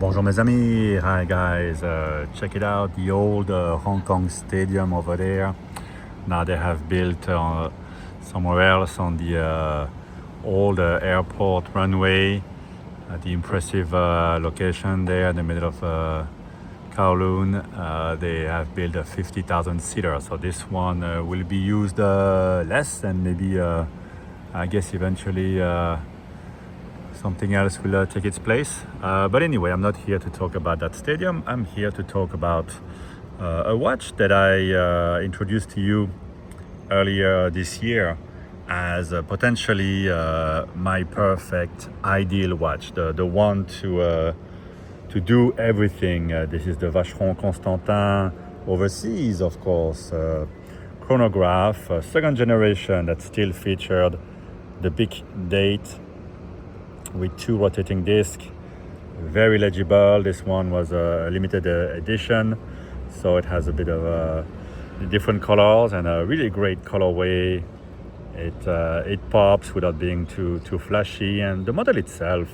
Bonjour mes amis, hi guys, check it out, the old Hong Kong stadium over there. Now they have built somewhere else on the old airport runway, the impressive location there in the middle of Kowloon. They have built a 50,000 seater, so this one will be used less, and maybe I guess eventually something else will take its place. But anyway, I'm not here to talk about that stadium. I'm here to talk about a watch that I introduced to you earlier this year as potentially my perfect ideal watch, the one to do everything. This is the Vacheron Constantin Overseas, of course, Chronograph, second generation that still featured the big date with 2 rotating discs, very legible. This one was a limited edition, so it has a bit of different colors and a really great colorway. It pops without being too flashy, and the model itself,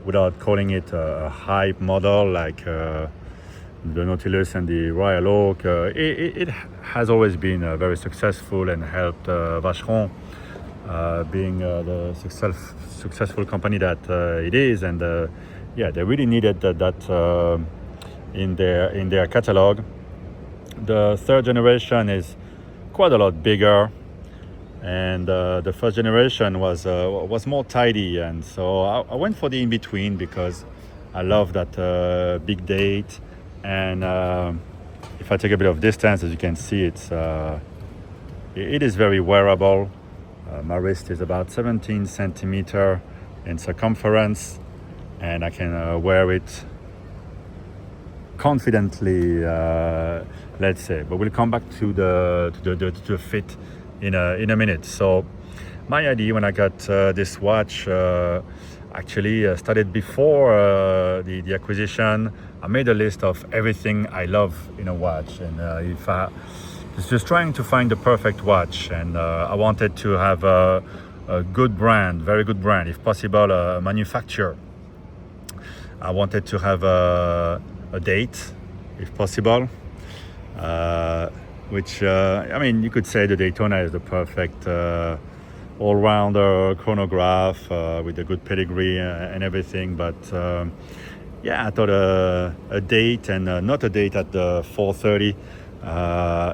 without calling it a hype model like the Nautilus and the Royal Oak, it has always been very successful and helped Vacheron being the successful company that it is, and yeah, they really needed that in their catalog. The third generation is quite a lot bigger, and the first generation was more tidy, and so I went for the in between because I love that big date, and if I take a bit of distance, as you can see, it is very wearable. My wrist is about 17 centimeter in circumference, and I can wear it confidently, let's say. But we'll come back to the fit in a minute. So my idea when I got this watch actually started before the acquisition. I made a list of everything I love in a watch, and if I was just trying to find the perfect watch, and I wanted to have a good brand, very good brand, if possible, a manufacturer. I wanted to have a date, if possible, which, I mean, you could say the Daytona is the perfect all-rounder chronograph with a good pedigree and everything, but yeah, I thought a date, and not a date at the 4:30,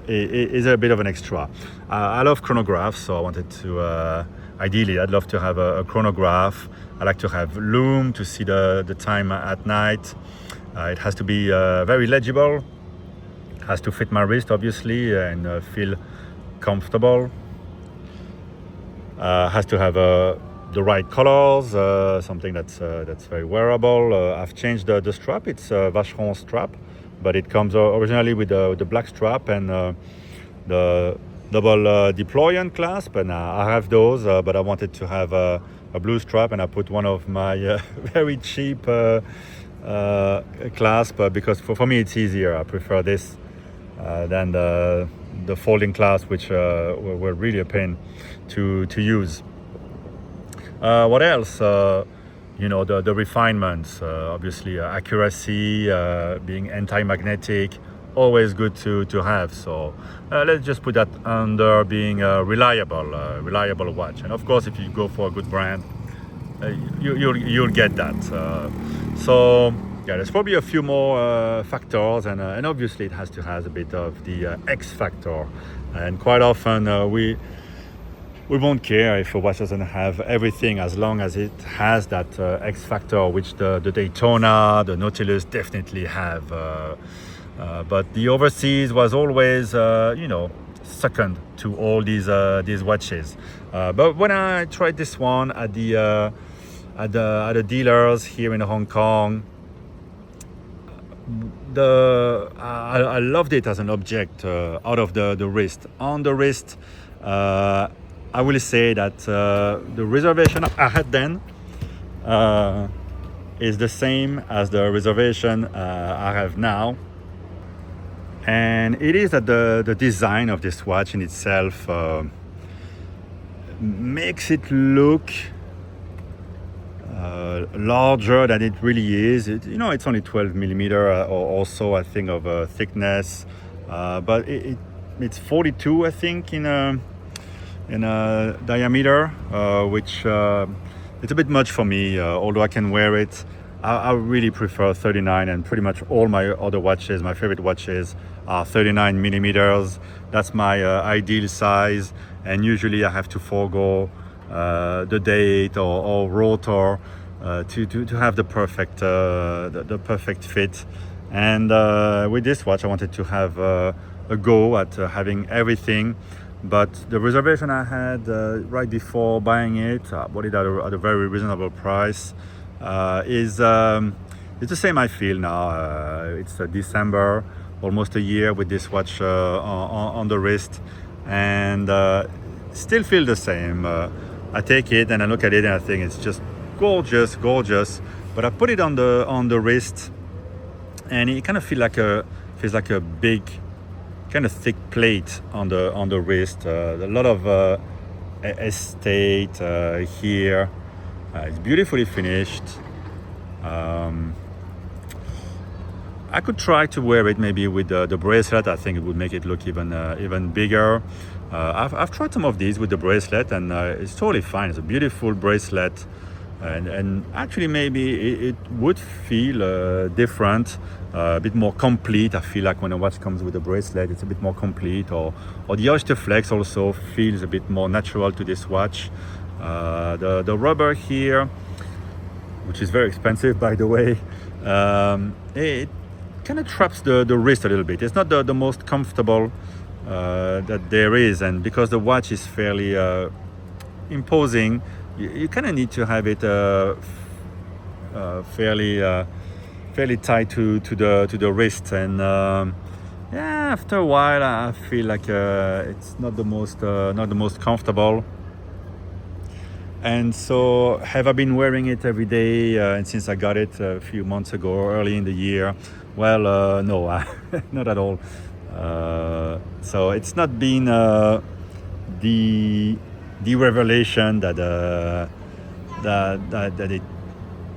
is a bit of an extra. I love chronographs, so I wanted to, ideally, I'd love to have a chronograph. I like to have lume to see the time at night. It has to be very legible, has to fit my wrist, obviously, and feel comfortable. Has to have the right colors, something that's very wearable. I've changed the strap. It's a Vacheron strap, but it comes originally with the black strap and the double deployant clasp, and I have those, but I wanted to have a blue strap, and I put one of my very cheap clasp because for me it's easier. I prefer this than the folding clasp, which were really a pain to use. What else? The refinements, obviously accuracy, being anti-magnetic, always good to have. So let's just put that under being a reliable watch. And of course, if you go for a good brand, you'll get that. So yeah, there's probably a few more factors, and obviously it has to have a bit of the X factor. And quite often we won't care if a watch doesn't have everything, as long as it has that X factor, which the Daytona, the Nautilus definitely have. But the Overseas was always, second to all these watches. But when I tried this one at the dealers here in Hong Kong, I loved it as an object out of the wrist. On the wrist, I will say that the reservation I had then is the same as the reservation I have now. And it is that the design of this watch in itself makes it look larger than it really is. It's only 12 millimeter or so, I think, of thickness, but it's 42, I think, in a diameter, which it's a bit much for me. Although I can wear it, I really prefer 39, and pretty much all my other watches, my favorite watches, are 39 millimeters. That's my ideal size, and usually I have to forego the date or rotor to have the perfect fit. And with this watch, I wanted to have a go at having everything. But the reservation I had right before buying it, bought it at a very reasonable price, is it's the same I feel now. It's December, almost a year with this watch on the wrist, and still feel the same. I take it and I look at it and I think it's just gorgeous. But I put it on the wrist, and it kind of feels like a big, kind of thick plate on the wrist. A lot of estate here. It's beautifully finished. I could try to wear it maybe with the bracelet. I think it would make it look even bigger. I've tried some of these with the bracelet, and it's totally fine. It's a beautiful bracelet, and actually maybe it would feel different, a bit more complete. I feel like when a watch comes with a bracelet, it's a bit more complete. Or the oyster flex also feels a bit more natural to this watch. The rubber here, which is very expensive, by the way, it kind of traps the wrist a little bit. It's not the most comfortable that there is, and because the watch is fairly imposing, you kind of need to have it fairly tight to the wrist, and after a while I feel like it's not the most comfortable. And so, have I been wearing it every day and since I got it a few months ago, early in the year? Well, no, not at all. So it's not been the revelation that it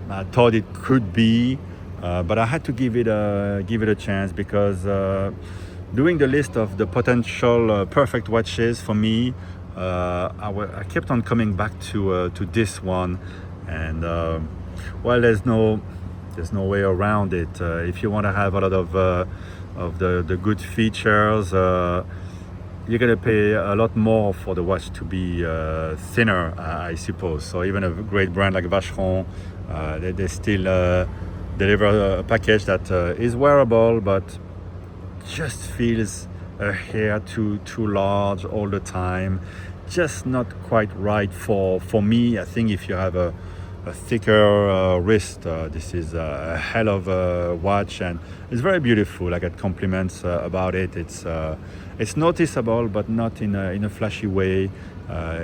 I thought it could be, but I had to give it a chance, because doing the list of the potential perfect watches for me, I kept on coming back to this one, and well, there's no way around it. If you want to have a lot of the good features, you're gonna pay a lot more for the watch to be thinner, I suppose. So even a great brand like Vacheron, they still deliver a package that is wearable, but just feels a hair too large all the time. Just not quite right for me. I think if you have a thicker wrist, this is a hell of a watch, and it's very beautiful. I get compliments about it. It's noticeable, but not in a flashy way.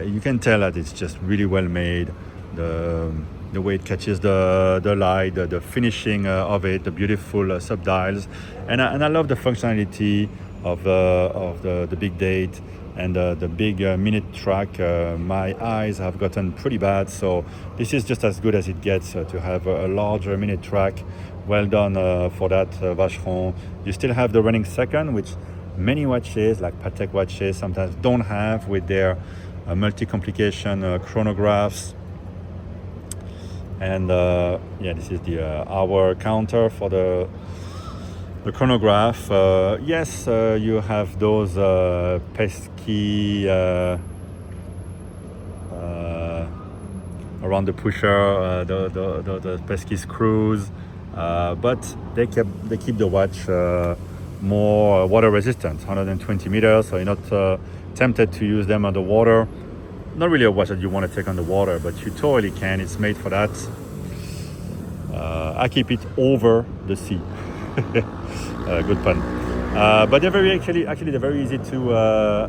You can tell that it's just really well made. The way it catches the light, the finishing of it, the beautiful subdials, and I love the functionality of the big date and the big minute track. My eyes have gotten pretty bad, so this is just as good as it gets to have a larger minute track. Well done for that, Vacheron. You still have the running second, which many watches, like Patek watches, sometimes don't have with their multi-complication chronographs. And this is the hour counter for the chronograph. Yes, you have those pesky around the pusher, the pesky screws, but they keep the watch more water resistant, 120 meters, so you're not tempted to use them underwater. Not really a watch that you want to take on the water, but you totally can. It's made for that. I keep it over the sea. Good pun. But they're very they're very easy to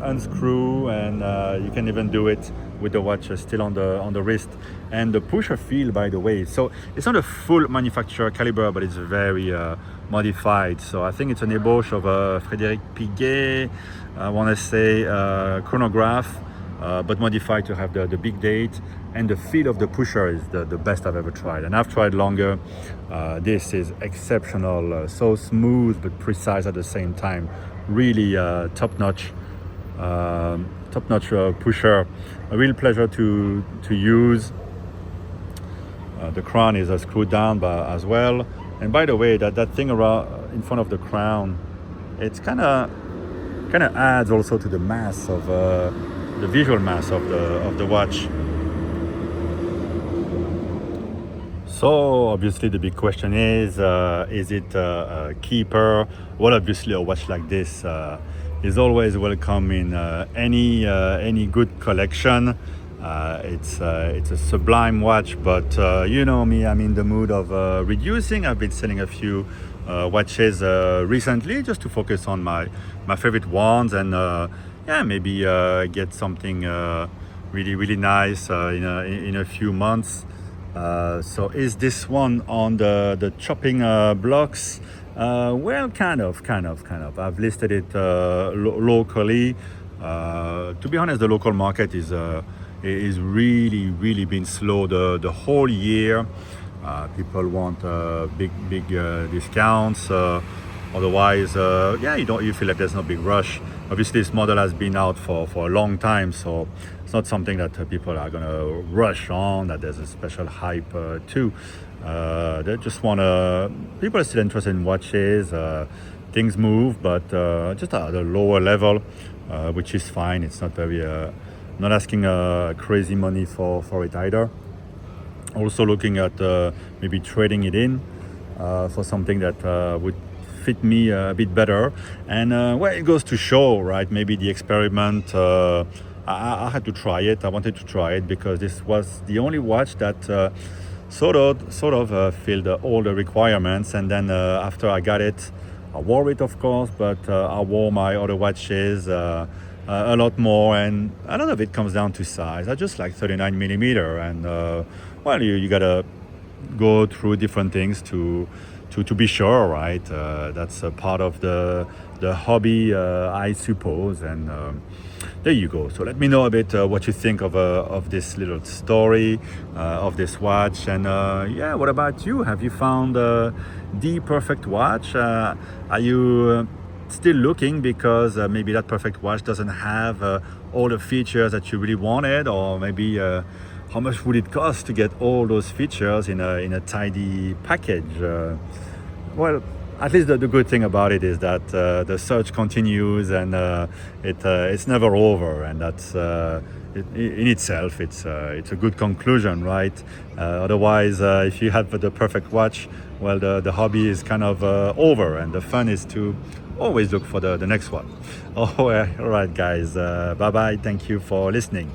unscrew, and you can even do it with the watch still on the wrist. And the pusher feel, by the way, so it's not a full manufacturer caliber, but it's very modified. So I think it's an ébauche of Frédéric Piguet, I want to say chronograph, but modified to have the big date. and the feel of the pusher is the best I've ever tried. And I've tried longer. This is exceptional, so smooth but precise at the same time. Really top-notch pusher. A real pleasure to use. The crown is screwed down as well. And by the way, that thing around in front of the crown, it's kind of adds also to the mass of the visual mass of the watch. So obviously the big question is it a keeper? Well, obviously a watch like this is always welcome in any good collection. It's a sublime watch, but you know me, I'm in the mood of reducing. I've been selling a few watches recently just to focus on my favorite ones, and maybe get something really nice in a few months. So is this one on the chopping blocks? Well, kind of. I've listed it locally. To be honest, the local market is really been slow the whole year. People want big discounts. Otherwise, you feel like there's no big rush. Obviously, this model has been out for a long time, so it's not something that people are gonna rush on. That there's a special hype to. They just wanna. People are still interested in watches. Things move, but just at a lower level, which is fine. It's not very. Not asking crazy money for it either. Also looking at maybe trading it in for something that would fit me a bit better. And it goes to show, right? Maybe the experiment. I had to try it. I wanted to try it because this was the only watch that sort of filled all the requirements. And then after I got it, I wore it, of course, but I wore my other watches a lot more, and a lot of it comes down to size. I just like 39 millimeter, and you gotta go through different things to be sure, right? That's a part of the hobby, I suppose, and there you go. So let me know a bit what you think of this little story of this watch, and what about you? Have you found the perfect watch? Are you still looking because maybe that perfect watch doesn't have all the features that you really wanted, or maybe how much would it cost to get all those features in a tidy package? Well, at least the good thing about it is that the search continues, and it's never over, and that's in itself it's a good conclusion, right? Otherwise, if you have the perfect watch, well, the hobby is kind of over, and the fun is to always look for the next one. All right, guys. Bye bye. Thank you for listening.